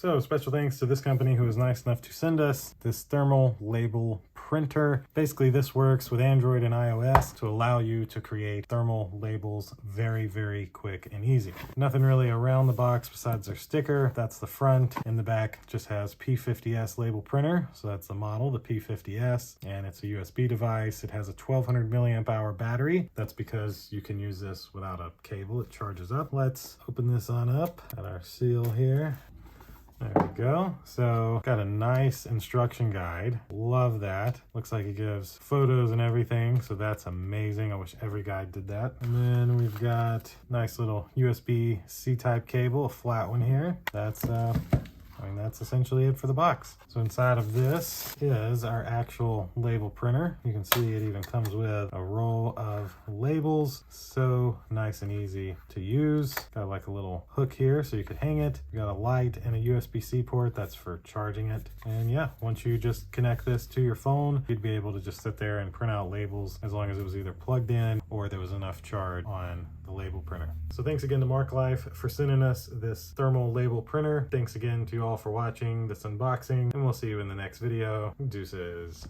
So special thanks to this company who was nice enough to send us this thermal label printer. Basically, this works with Android and iOS to allow you to create thermal labels very quick and easy. Nothing really around the box besides their sticker. That's the front. In the back just has P50S label printer. So that's the model, the P50S, and it's a USB device. It has a 1200 milliamp hour battery. That's because you can use this without a cable. It charges up. Let's open this on up. Got our seal here. There we go. So got a nice instruction guide. Love that. Looks like it gives photos and everything. So that's amazing. I wish every guide did that. And then we've got nice little USB C-type cable, a flat one here. That's essentially it for the box. So inside of this is our actual label printer. You can see it even comes with a roll of labels. So nice and easy to use. Got like a little hook here so you could hang it. You got a light and a USB-C port. That's for charging it. And yeah, once you just connect this to your phone, you'd be able to just sit there and print out labels as long as it was either plugged in or there was enough charge on the label printer. So thanks again to Marklife for sending us this thermal label printer. Thanks again to you all for watching this unboxing, and we'll see you in the next video. Deuces.